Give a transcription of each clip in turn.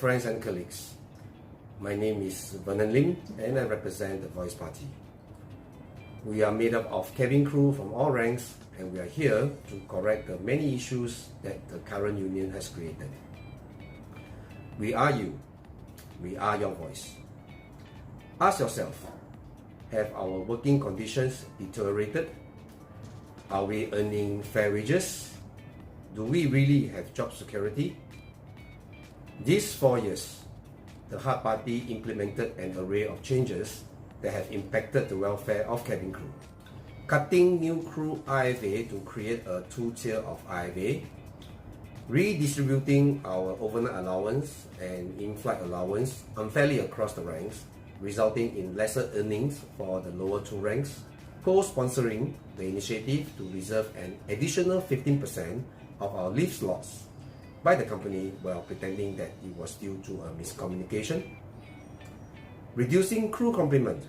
friends and colleagues. My name is Vernon Lim and I represent the Voice Party. We are made up of cabin crew from all ranks and we are here to correct the many issues that the current union has created. We are you. We are your voice. Ask yourself, have our working conditions deteriorated? Are we earning fair wages? Do we really have job security? These 4 years, the Hard Party implemented an array of changes that have impacted the welfare of cabin crew. Cutting new crew IFA to create a two-tier of IFA, redistributing our overnight allowance and in-flight allowance unfairly across the ranks, resulting in lesser earnings for the lower two ranks, co-sponsoring the initiative to reserve an additional 15% of our leave slots by the company while pretending that it was due to a miscommunication, reducing crew complement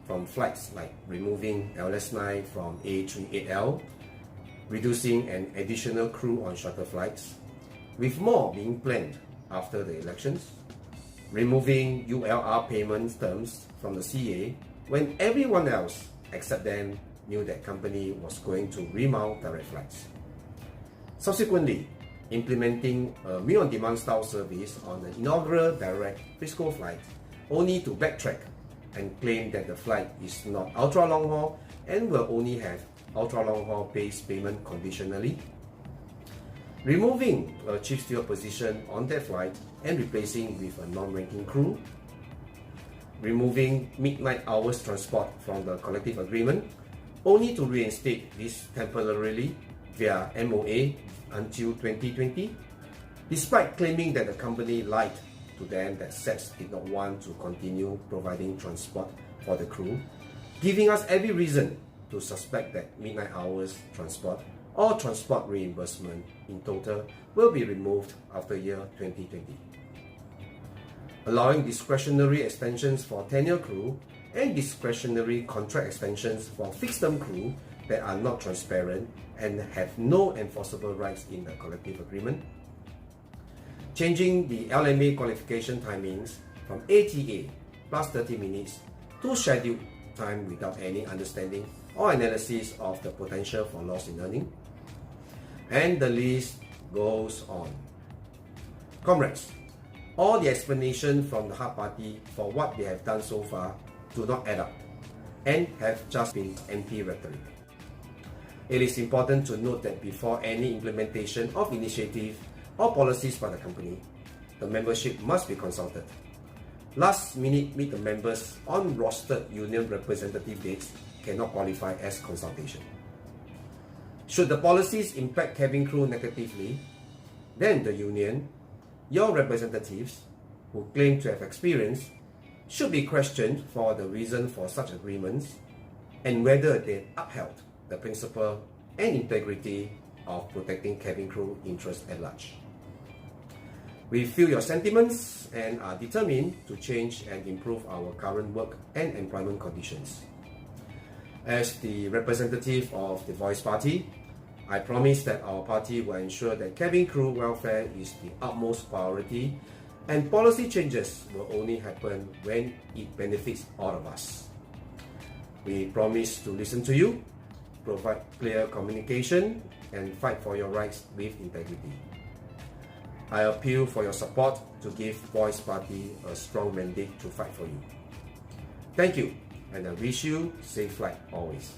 from flights like removing LS9 from A38L, reducing an additional crew on shorter flights, with more being planned after the elections, removing ULR payment terms from the CA when everyone else except them knew that company was going to remount direct flights. Subsequently, implementing a meal-on-demand style service on the inaugural direct Frisco flight, only to backtrack and claim that the flight is not ultra-long haul and will only have ultra-long haul based payment conditionally. Removing a chief steward position on that flight and replacing with a non-ranking crew. Removing midnight hours transport from the collective agreement, only to reinstate this temporarily via MOA until 2020, despite claiming that the company lied to them that SATS did not want to continue providing transport for the crew, giving us every reason to suspect that midnight hours transport or transport reimbursement in total will be removed after year 2020. Allowing discretionary extensions for tenure crew and discretionary contract extensions for fixed-term crew that are not transparent and have no enforceable rights in the collective agreement. Changing the LMA qualification timings from ATA plus 30 minutes to scheduled time without any understanding or analysis of the potential for loss in earning. And the list goes on. Comrades, all the explanation from the Hard Party for what they have done so far do not add up and have just been empty rhetoric. It is important to note that before any implementation of initiative or policies by the company, the membership must be consulted. Last minute meet the members on rostered union representative dates cannot qualify as consultation. Should the policies impact cabin crew negatively, then the union, your representatives who claim to have experience, should be questioned for the reason for such agreements and whether they upheld the principle and integrity of protecting cabin crew interests at large. We feel your sentiments and are determined to change and improve our current work and employment conditions. As the representative of the Voice Party, I promise that our party will ensure that cabin crew welfare is the utmost priority and policy changes will only happen when it benefits all of us. We promise to listen to you, provide clear communication, and fight for your rights with integrity. I appeal for your support to give Voice Party a strong mandate to fight for you. Thank you, and I wish you safe flight always.